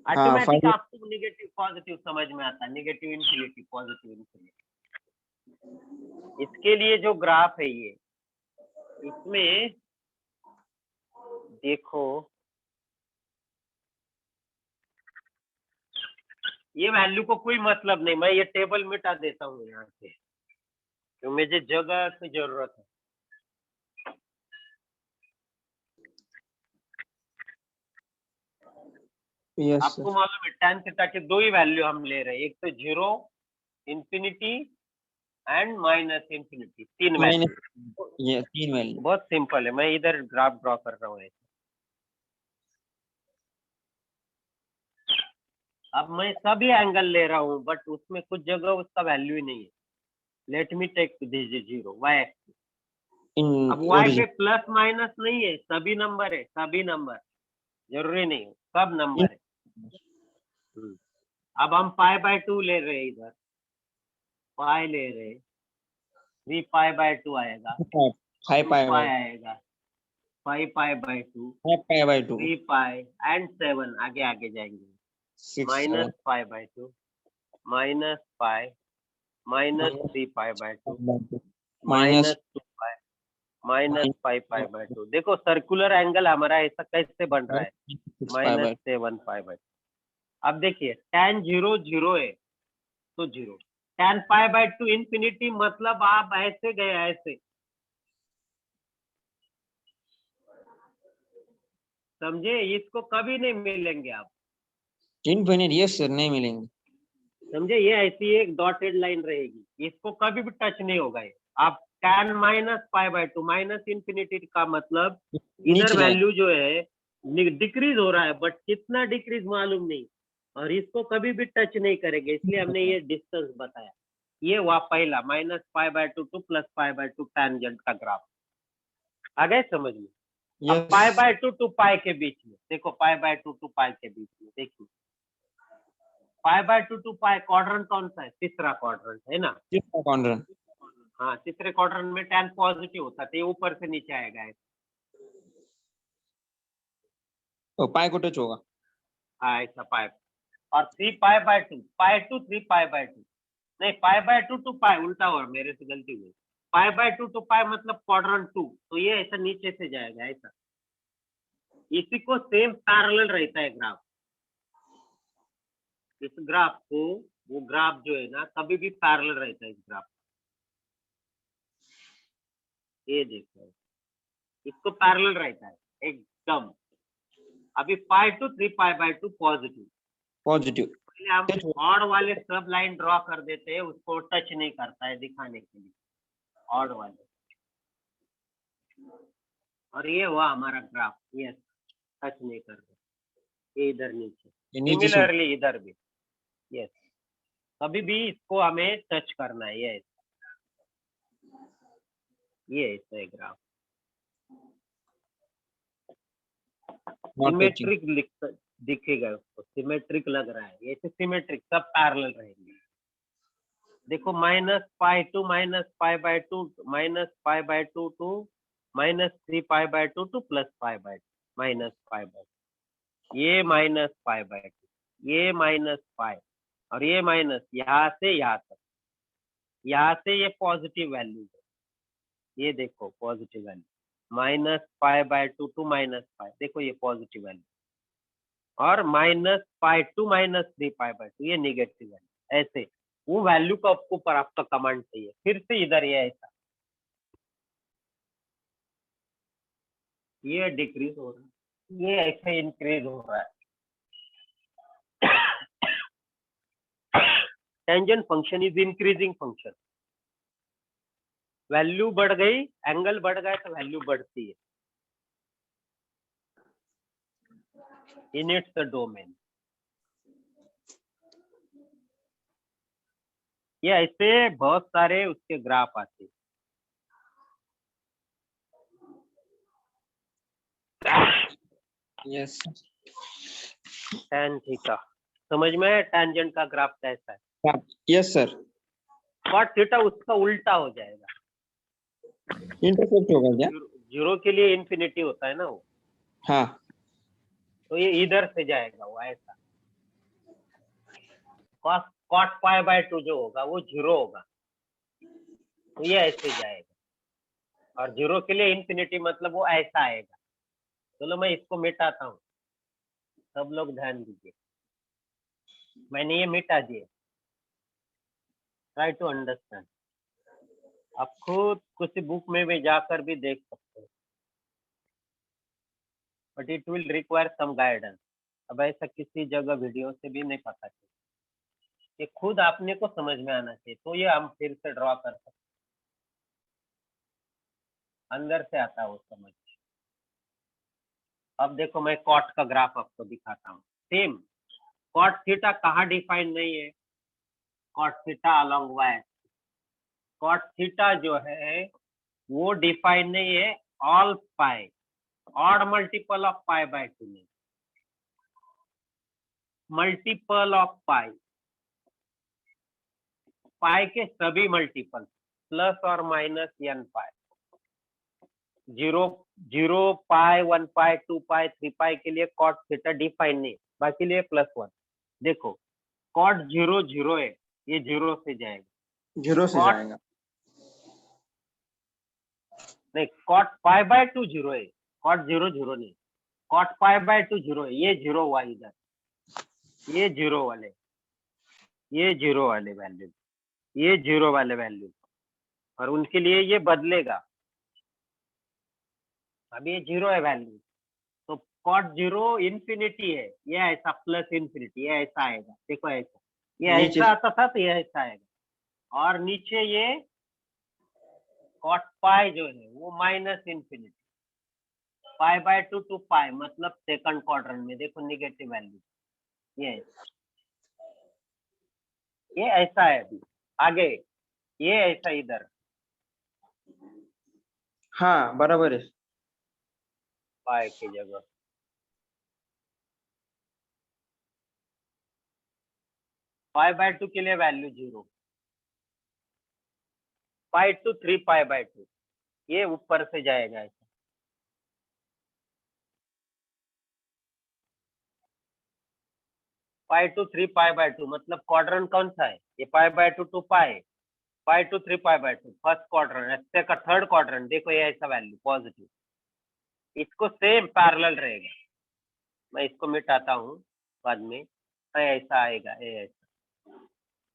ऑटोमेटिक आपको निगेटिव पॉजिटिव समझ में आता है, निगेटिव इंफिनिटी पॉजिटिव इंफिनिटी। इसके लिए जो ग्राफ है ये, इसमें देखो ये वैल्यू को कोई मतलब नहीं, मैं ये टेबल मिटा देता हूँ यहाँ से, तो मुझे जगह की जरूरत है। यस आपको मालूम है tan थीटा के दो ही वैल्यू हम ले रहे हैं, एक तो 0, इंफिनिटी एंड माइनस इंफिनिटी, तीन वैल्यू। ये तीन वैल्यू बहुत सिंपल है, मैं इधर ग्राफ ड्रॉ कर रहा हूँ। अब मैं सभी एंगल ले रहा हूँ, बट उसमें कुछ जगह उसका वैल्यू ही नहीं है। Let me take this 0 y axis. अब वाई पे प्लस माइनस नहीं है, सभी नंबर है, सभी नंबर, जरूरी नहीं है, सब नंबर है। अब हम पाई बाय 2 ले रहे हैं, इधर पाई ले रहे, 3 पाई बाय 2 आएगा, 5 पाई बाय आएगा, 5 pi by 2, 5 pi by 2, 3 pi and 7, आगे आगे जाएंगे, minus 5 by 2, minus pi, minus 3 pi by 2, minus 2 pi, minus 5 pi by 2। देखो सर्कुलर एंगल हमारा ऐसा कैसे बन रहा है, माइनस 7 पाई बाय 2। अब देखिए tan 0 0 है तो 0, tan पाई बाय 2 इंफिनिटी, मतलब आप ऐसे गए ऐसे, समझे? इसको कभी नहीं मिलेंगे आप, इनफिनिटी। यस सर, नहीं मिलेंगे, समझे? ये ऐसी एक डॉटेड लाइन रहेगी, इसको कभी भी टच नहीं होगा ये। आप tan minus pi by 2 minus infinity का मतलब इधर वैल्यू जो है डिक्रीज हो रहा है, बट कितना डिक्रीज मालूम नहीं, और इसको कभी भी टच नहीं करेंगे, इसलिए हमने ये डिस्टेंस बताया। ये हुआ पहला, minus pi by 2 two plus pi by 2 tangent का ग्राफ। आ गए समझ में? अब पाई बाय 2 टू पाई के बीच में देखो, पाई बाय 2 टू पाई के बीच में देखिए, pi by 2 to pi quadrant कौन सा है? तीसरा क्वाड्रेंट है ना। तीसरा क्वाड्रेंट। हाँ, तीसरे क्वाड्रेंट में tan पॉजिटिव होता है, तो ऊपर से नीचे आएगा, तो पाई को टच होगा। हाँ ऐसा पाई। और 3 pi by 2, pi to 3 pi by 2, नहीं, π/2 टू पाई उल्टा हुआ, मेरे से गलती हुई। π/2 टू पाई मतलब क्वाड्रेंट 2, तो ये ऐसा नीचे से जाएगा ऐसा। इसी को सेम पैरेलल रहता है ग्राफ। इस ग्राफ को, वो ग्राफ जो है ना कभी भी पैरेलल रहता है इस ग्राफ। ये देखो, इसको पैरेलल रहता है एकदम। अभी π/2 3π/2 पॉजिटिव, पॉजिटिव। पहले हम ऑड वाले सब लाइन ड्रॉ कर देते हैं, उसको टच नहीं करता है दिखाने के लिए, ऑड वाले। और ये हुआ हमारा ग्राफ, ये टच नहीं कर रहे, ये इधर नीचे। सिमिलरली इधर भी, यस, कभी भी इसको हमें टच करना है। ये ऐसा है ग्राफ, सिमेट्रिक दिखेगा, उसको सिमेट्रिक लग रहा है, ऐसे सिमेट्रिक सब पैरेलल रहेंगे। देखो -π2 -π/2 -π/2 टू -3π/2 टू +π/2 -π/2, ये -π/2, ये -π, और ये माइनस यहाँ से यहाँ तक, यहाँ से ये पॉजिटिव वैल्यू है। ये देखो पॉजिटिव वैल्यू, -π/2 टू -π, देखो ये पॉजिटिव वैल्यू, और -π2 -3π/2 ये नेगेटिव वैल्यू। ऐसे वो वैल्यू का ऊपर आपका कमांड चाहिए। फिर से इधर ये ऐसा, ये डिक्रीज हो रहा है, ये ऐसे इंक्रीज हो रहा है। Tangent function is increasing function. Value बढ़ गई, एंगल बढ़ गया तो वैल्यू बढ़ती है इन इट्स डोमेन। ये ऐसे बहुत सारे उसके ग्राफ आते हैं। यस tan थीटा समझ में है, टेंजेंट का ग्राफ कैसा है? Yes sir. cot थीटा उसका उल्टा हो जाएगा, इंटरसेप्ट होगा क्या? जीरो के लिए इंफिनिटी होता है ना वो, हाँ, तो ये इधर से जाएगा वो ऐसा। cot π/2 जो होगा वो 0 होगा, तो ये ऐसे जाएगा, और 0 के लिए इंफिनिटी मतलब वो ऐसा आएगा। चलो मैं इसको मिटाता हूँ, सब लोग ध्यान दीजिए, मैंने ये मिटा दिए। ट्राई टू अंडरस्टैंड, आप खुद किसी बुक में भी जाकर भी देख सकते हो, but it will require some guidance. अब ऐसा किसी जगह वीडियो से भी नहीं पता चलता, ये खुद आपने को समझ में आना चाहिए, तो ये हम फिर से ड्रॉ कर सकते, अंदर से आता है वो समझ। अब देखो मैं कॉट का ग्राफ आपको दिखाता हूँ। सेम कॉट थीटा कहाँ डिफाइन नहीं है, cot theta along y. Cot theta जो है वो डिफाइन नहीं है all pi, odd multiple of π/2 नहीं, मल्टीपल ऑफ पाई, पाई के सभी मल्टीपल प्लस और minus n pi, 0 pi 1 pi 2 pi 3 pi के लिए कॉट थीटा डिफाइन नहीं, बाकी लिए +1। देखो कॉट 0 0 है, ये 0 से जाएगा, 0 से जाएगा। नहीं, कॉट π/2 0 है, कॉट 0 0 नहीं, कॉट π/2 0 है, ये 0 हुआ इधर, ये 0 वाले, ये 0 वाले वैल्यू, ये 0 वाले वैल्यू, और उनके लिए ये बदलेगा। अब ये 0 है वैल्यू, तो कॉट 0 इंफिनिटी है, ये ऐसा प्लस इंफिनिटी, ये ऐसा आएगा। देखो ऐसा, ये ऐसा आता था तो ये ऐसा आएगा, और नीचे ये कॉट पाई जो है वो माइनस इंफिनिटी, π/2 टू पाई मतलब सेकंड क्वाड्रेंट में देखो निगेटिव वैल्यू, ये ऐसा है। अभी आगे ये ऐसा इधर, हाँ बराबर है, पाई की जगह π/2 के लिए वैल्यू 0, पाई टू 3π/2, ये ऊपर से जाएगा ऐसा। पाई टू 3 पाई बाय 2, मतलब क्वाड्रेंट कौन सा है? ये pi by 2 2 pi, pi to 3 pi by 2, first quadrant. ऐसे का थर्ड क्वाड्रेंट देखो, ये ऐसा वैल्यू पॉजिटिव, इसको सेम पैरेलल रहेगा। मैं इसको मिटाता हूँ बाद में, ऐसा आएगा, ये ऐसा,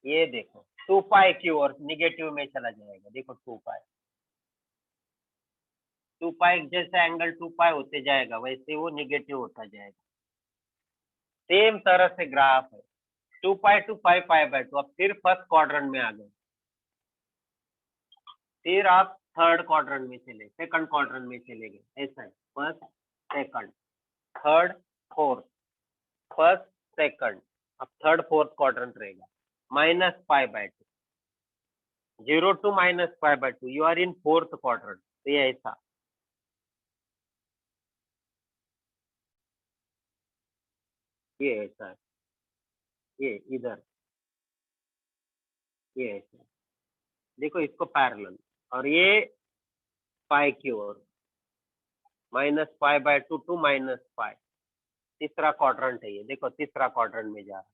ये देखो 2 पाई की ओर निगेटिव में चला जाएगा। देखो 2 पाई, 2 पाई जैसे एंगल 2 पाई होते जाएगा वैसे वो निगेटिव होता जाएगा। सेम तरह से ग्राफ है। 2 पाई टू 5 पाई बाय 2, अब फिर फर्स्ट क्वाड्रेंट में आ गए, फिर आप थर्ड क्वाड्रेंट में चले, सेकंड क्वाड्रेंट में चले गए, ऐसा है। First second third fourth, first second, अब थर्ड फोर्थ क्वाड्रेंट रहेगा। Minus pi by 2, 0 to minus pi by 2, you are in fourth quadrant. तो ये ऐसा, ये ऐसा है, ये इधर, ये ऐसा, देखो इसको पैरेलल, और ये पाई की ओर, minus pi by 2 to minus pi, तीसरा क्वाड्रेंट है ये, देखो तीसरा क्वाड्रेंट में जा रहा है।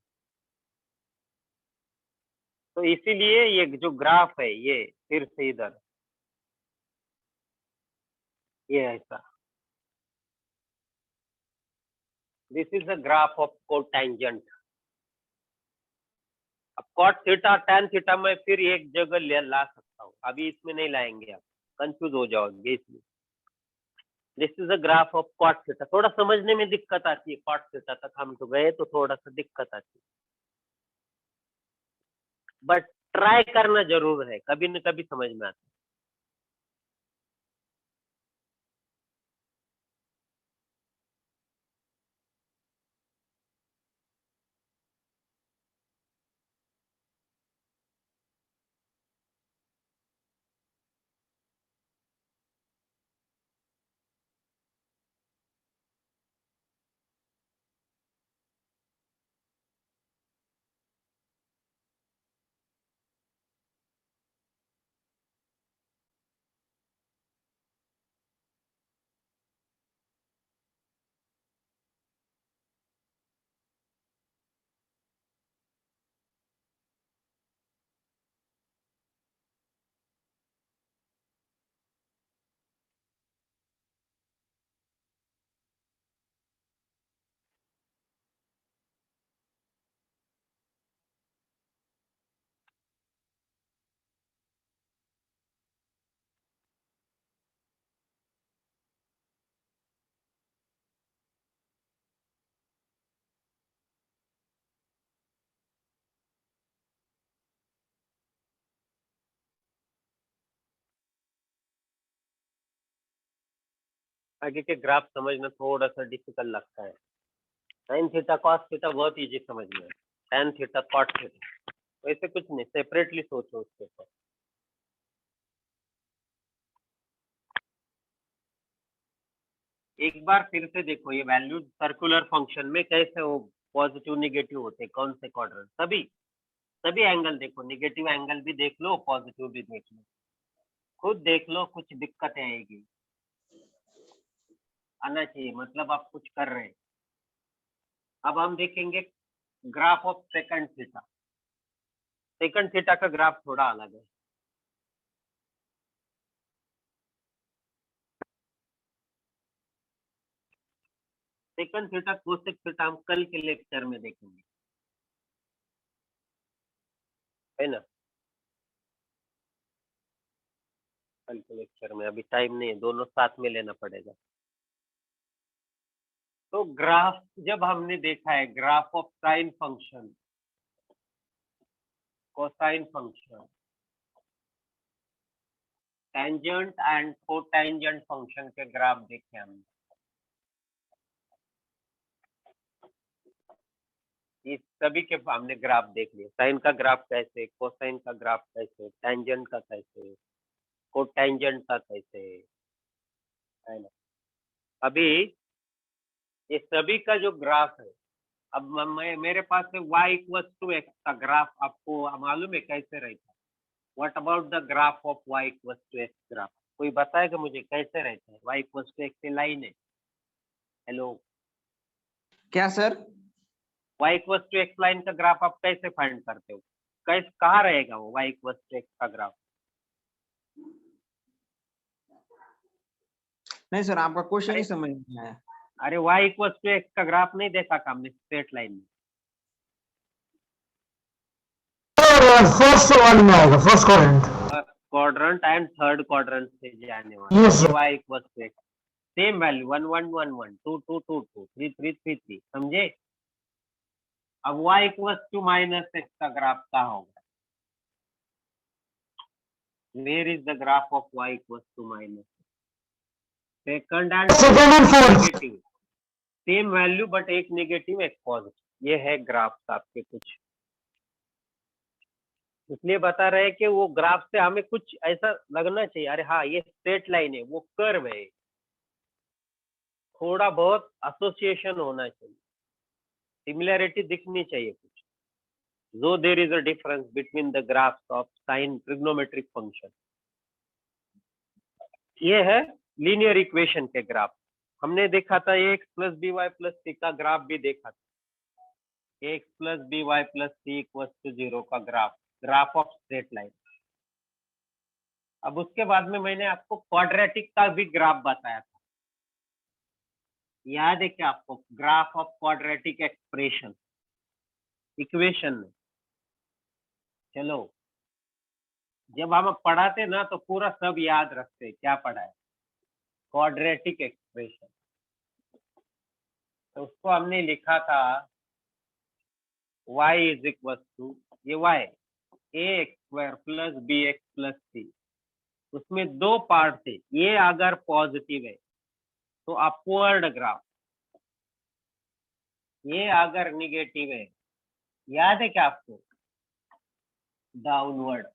तो इसीलिए ये जो ग्राफ है ये फिर से इधर, ये ऐसा, this is the graph of cotangent. अब कॉट थीटा टैन थीटा में फिर एक जगह ला सकता हूँ, अभी इसमें नहीं लाएंगे, आप कंफ्यूज हो जाओगे इसलिए। This is the graph of cot theta. थोड़ा समझने में दिक्कत आती है, कॉट थीटा तक हम तो गए तो थोड़ा सा दिक्कत आती है, बट ट्राई करना जरूर है, कभी न कभी समझ में आता है। आगे के ग्राफ समझना थोड़ा सा डिफिकल्ट लगता है। साइन थीटा कॉस थीटा बहुत इजी समझ में है, टैन थीटा कॉट थीटा वैसे कुछ नहीं, सेपरेटली सोचो उसके ऊपर। एक बार फिर से देखो ये वैल्यू सर्कुलर फंक्शन में कैसे वो पॉजिटिव निगेटिव होते हैं, कौन से क्वाड्रेंट, सभी सभी एंगल देखो, निगेटिव एंगल भी देख लो, पॉजिटिव भी देख लो, खुद देख लो, कुछ दिक्कत आएगी, आना चाहिए, मतलब आप कुछ कर रहे हैं। अब हम देखेंगे graph of second theta. Second theta का ग्राफ थोड़ा अलग है। सेकंड थीटा कोसेक थीटा हम कल के लेक्चर में देखेंगे, है ना, कल के लेक्चर में, अभी टाइम नहीं है, दोनों साथ में लेना पड़ेगा। तो ग्राफ जब हमने देखा है, graph of sine function, cosine function, tangent and cotangent function के ग्राफ देखे हमने, इस सभी के हमने ग्राफ देख लिए, साइन का ग्राफ कैसे, कोसाइन का ग्राफ कैसे, टेंजेंट का कैसे, कोटेंजेंट का कैसे, है ना। अभी ये सभी का जो ग्राफ है, अब मेरे पास है y इक्वल टू एक्स का ग्राफ, आपको मालूम है कैसे रहता है? What about the graph of y equal to x graph, कोई बताएगा मुझे कैसे रहता है? y equal to x line है, हेलो, क्या sir? y equal to x line का ग्राफ आप कैसे फाइंड करते हो? कैसे कहाँ रहेगा वो y इक्वल टू एक्स का ग्राफ? नहीं सर, आपका क्वेश्चन ही समझ नहीं आया। अरे y इक्वल टू एक्स का ग्राफ नहीं देखा था हमने स्ट्रेट लाइन में? फर्स्ट वाले में आएगा, first quadrant. Quadrant and third quadrant से जाने वाला Yes, sir. y equal to x, same value 1 1 1 1 2 2 2 2 3 3 3 3, समझे? अब y equal to minus x का ग्राफ क्या होगा? Where is the graph of y equal to minus? Second and Second and fourth. Negative, same value but एक negative एक positive. ये है graph आपके कुछ, इसलिए बता रहे हैं कि वो ग्राफ से हमें कुछ ऐसा लगना चाहिए, अरे हाँ ये स्ट्रेट लाइन है, वो कर्व है, थोड़ा बहुत एसोसिएशन होना चाहिए, सिमिलैरिटी दिखनी चाहिए कुछ, जो there is a difference between the graphs of sine trigonometric function. ये है लीनियर इक्वेशन के ग्राफ। हमने देखा था x plus b y plus c का ग्राफ भी देखा था, x plus b y plus c equal to 0 का graph, graph of straight line. अब उसके बाद में मैंने आपको क्वाड्रेटिक का भी ग्राफ बताया था, याद है क्या आपको? Graph of quadratic expression equation में। चलो जब हम पढ़ाते ना तो पूरा सब याद रखते, क्या पढ़ा है? Quadratic expression. तो उसको हमने लिखा था y इज इक्वल टू, ये y a x square plus b x plus c, उसमें दो पार्ट थे, ये अगर पॉजिटिव है तो अपवर्ड ग्राफ, ये अगर निगेटिव है, याद है क्या आपको? डाउनवर्ड।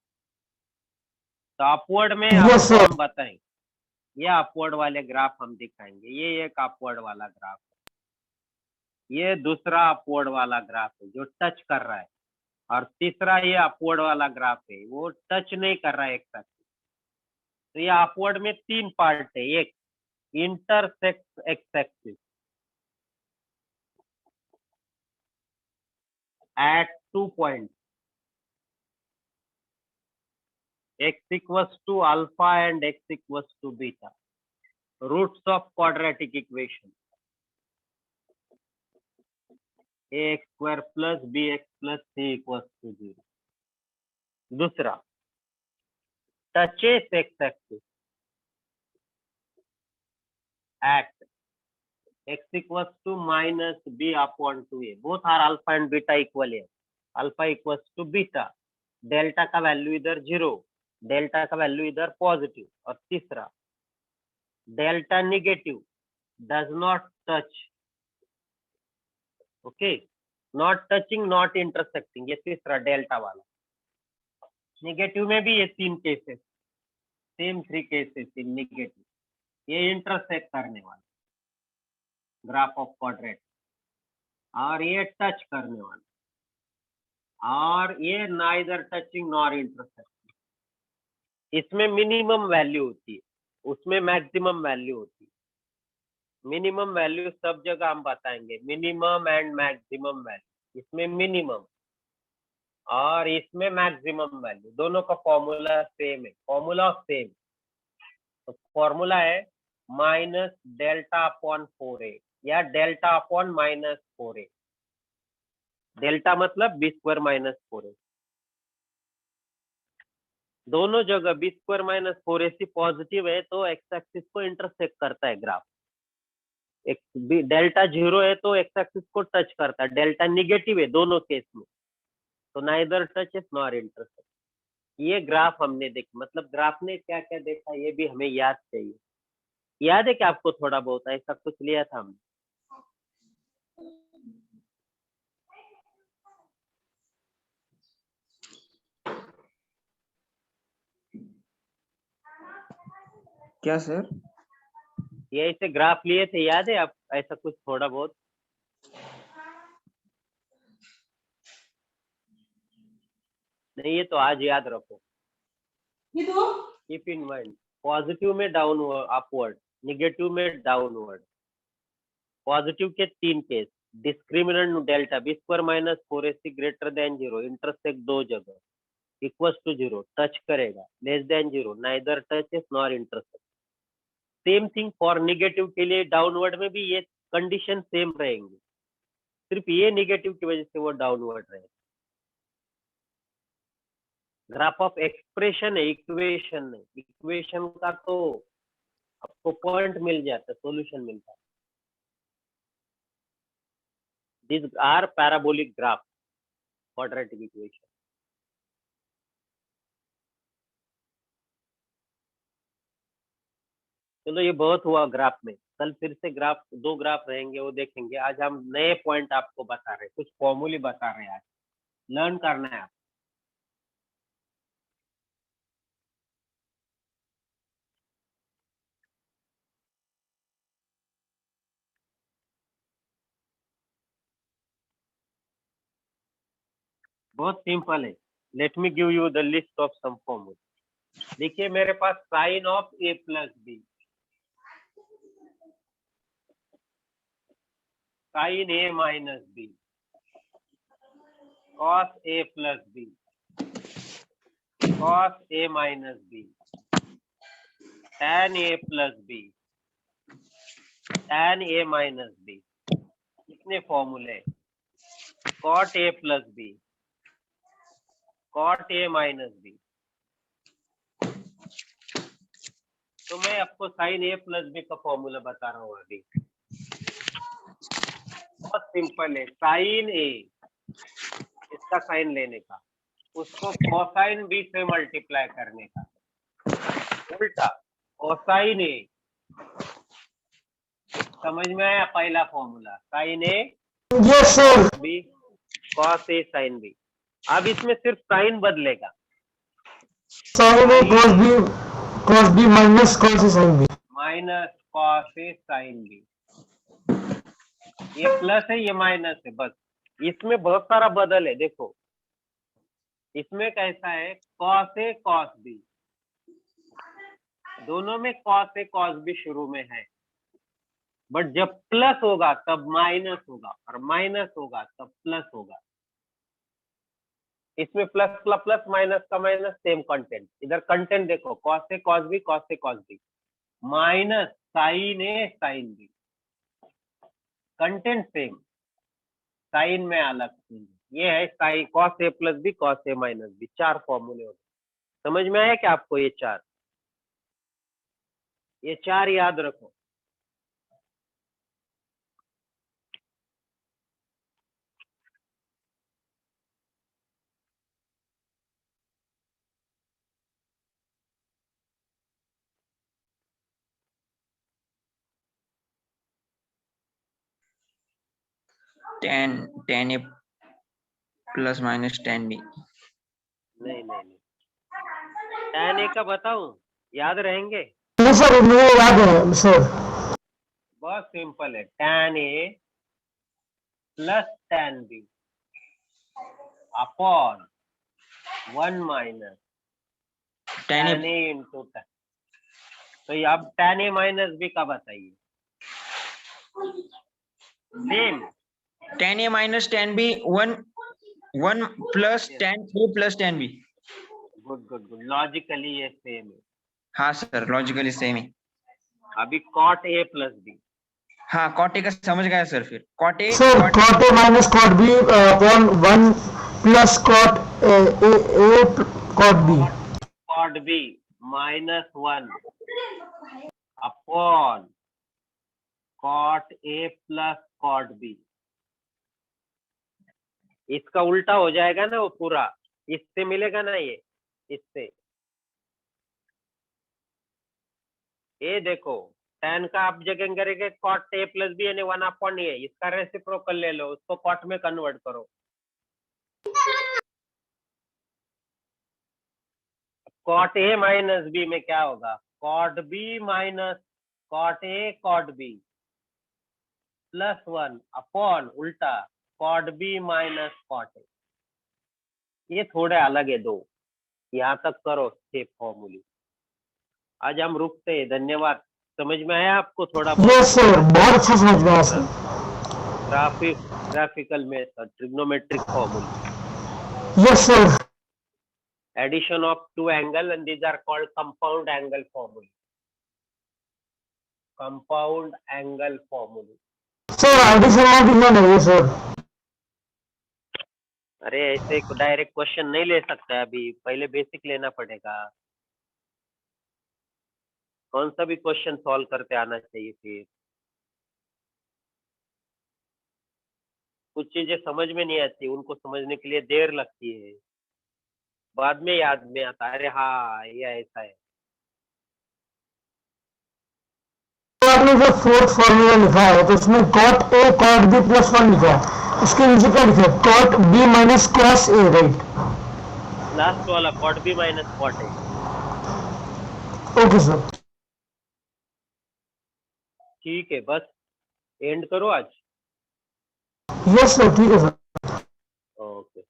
तो अपवर्ड में Yes, आपको sir. हम बताएं, ये अपवर्ड वाले ग्राफ हम दिखाएंगे, ये एक अपवर्ड वाला ग्राफ है, ये दूसरा अपवर्ड वाला ग्राफ है जो टच कर रहा है, और तीसरा ये अपवर्ड वाला ग्राफ है वो टच नहीं कर रहा है एक साथ। तो ये अपवर्ड में तीन पार्ट है, एक intersect x axis at 2 points, x equals to alpha and x equals to beta, roots of quadratic equation, ax square plus bx plus c equals to 0. दूसरा touches x axis at x equals to minus b upon 2a, both are alpha and beta equal here, alpha equals to beta, delta का value इधर 0, delta का value इधर positive, और तीसरा delta negative, does not touch, okay, not touching not intersecting, ये तीसरा delta वाला। Negative में भी ये तीन cases, same 3 cases in negative, ये इंटरसेक्ट करने वाला ग्राफ ऑफ क्वाड्रेट, और ये टच करने वाला, और ये नाइदर टचिंग नॉर इंटरसेक्टिंग। इसमें मिनिमम वैल्यू होती है, उसमें मैक्सिमम वैल्यू होती है। मिनिमम वैल्यू सब जगह हम बताएंगे, मिनिमम एंड मैक्सिमम वैल्यू, इसमें मिनिमम और इसमें मैक्सिमम वैल्यू, दोनों का फॉर्मूला सेम है, फॉर्मूला सेम। तो फॉर्मूला है माइनस डेल्टा अपॉन 4a या delta upon minus 4a, delta मतलब बी स्क्वायर माइनस 4a, दोनों जगह B square minus 4ac positive है तो एक्स एक्सिस को इंटरसेक्ट करता है ग्राफ, डेल्टा 0 है तो एक्स एक्सिस को टच करता है, डेल्टा निगेटिव है दोनों केस में तो नाइदर टचेस नॉर इंटरसेक्ट। ये ग्राफ हमने देखा, मतलब ग्राफ ने क्या क्या देखा ये भी हमें याद चाहिए। याद है कि आपको थोड़ा बहुत ऐसा कुछ लिया था हमने? क्या सर? ये ऐसे ग्राफ लिए थे, याद है आप ऐसा कुछ थोड़ा बहुत? नहीं, ये तो आज याद रखो, कीप इन माइंड। पॉजिटिव में डाउनवर्ड अपवर्ड, निगेटिव में डाउनवर्ड, पॉजिटिव के 3 case, discriminant delta b square minus 4ac greater than 0, intersect दो जगह, इक्वल्स टू 0, टच करेगा, less than 0, neither touches nor intersect. Same thing for negative के लिए downward में भी ये कंडीशन सेम रहेंगी, सिर्फ ये निगेटिव की वजह से वो डाउनवर्ड रहेगा। ग्राफ ऑफ एक्सप्रेशन है, इक्वेशन नहीं। इक्वेशन का तो आपको पॉइंट मिल जाता है, सॉल्यूशन मिलता है। These are parabolic graph, quadratic equation. चलो ये बहुत हुआ ग्राफ में, कल फिर से ग्राफ, 2 ग्राफ रहेंगे वो देखेंगे। आज हम नए पॉइंट आपको बता रहे हैं, कुछ फॉर्मूले बता रहे हैं, आज लर्न करना है आप। बहुत सिंपल है। Let me give you the list of some फॉर्मूले। देखिए मेरे पास sine of a plus b, sine a minus b, cos a plus B, cos a minus b, tan a plus b, tan a minus b, कितने फॉर्मूले? cot a plus b, cot a minus b. तो मैं आपको sine a plus b का formula बता रहा हूँ अभी। बहुत सिंपल है, साइन a, इसका साइन लेने का, उसको कोसाइन b से मल्टीप्लाई करने का, उल्टा कोसाइन a। समझ में आया पहला formula? Sine a yes sir. b cos a sin b। अब इसमें सिर्फ साइन बदलेगा, sign A cos B minus cos A sine B, minus cos A sine B. ये प्लस है, ये माइनस है, बस। इसमें बहुत सारा बदल है, देखो इसमें कैसा है, कॉस ए कॉस बी, दोनों में कॉस ए कॉस बी शुरू में है, बट जब प्लस होगा तब माइनस होगा, और माइनस होगा तब प्लस होगा। इसमें प्लस का प्लस, माइनस का माइनस, सेम कंटेंट। इधर कंटेंट देखो, cos A cos B, cos A cos B, minus sine A sine B, content same, sine में अलग। ये है sine cos A plus B, cos A minus B, 4 फॉर्मूले होते। समझ में आया क्या आपको? ये 4 याद रखो। tan a plus minus tan b। नहीं, tan a का बताऊं, याद रहेंगे? नहीं सर, मुझे याद है सर। बहुत सिंपल है, tan a plus tan b upon 1 minus tan tan a into tan। तो ये अब tan a माइनस b का बताइए। Same, tan a minus tan b, 1 plus tan a plus tan b। Good, logically ये same है। हाँ sir, logically same है। अभी cot a प्लस b, हाँ, cot a का समझ गया सर। फिर cot a sir cot a minus cot b upon 1 plus cot a cot b, cot b minus 1 upon cot a plus cot b। इसका उल्टा हो जाएगा ना वो पूरा, इससे मिलेगा ना ये, इससे। ये देखो tan का आप जगह करेंगे cot a प्लस b यानी 1 अपॉन a, इसका रेसिप्रोकल ले लो, उसको cot में कन्वर्ट करो। cot a माइनस b में क्या होगा? cot b minus cot a cot b plus 1 upon उल्टा cot b minus cot a। ये थोड़े अलग है दो, यहाँ तक करो 6 फॉर्मूले। आज हम रुकते हैं, धन्यवाद। समझ में आया आपको थोड़ा? यस सर, बहुत अच्छा समझ में आया sir. graphical method, trigonometric formula. Yes, sir. Addition of two angle, and these are called compound angle formula. Compound angle formula. Sir, addition not given है ये sir. अरे ऐसे डायरेक्ट क्वेश्चन नहीं ले सकता अभी, पहले बेसिक लेना पड़ेगा. कौन सा भी क्वेश्चन सॉल्व करते आना चाहिए. फिर कुछ चीजें समझ में नहीं आती, उनको समझने के लिए देर लगती है, बाद में याद में आता है. अरे हाँ ये ऐसा है. आपने जो फोर्थ फॉर्मूला लिखा है तो उसमें cot a cot b plus 1 लिखा है, इसके नीचे क्या लिखा है? cot b minus cos a, right? Last वाला cot b minus cot a. Okay sir. ठीक है, बस एंड करो आज. यस सर, ठीक है sir. Okay.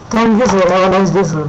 Thank you sir. Have a nice day sir.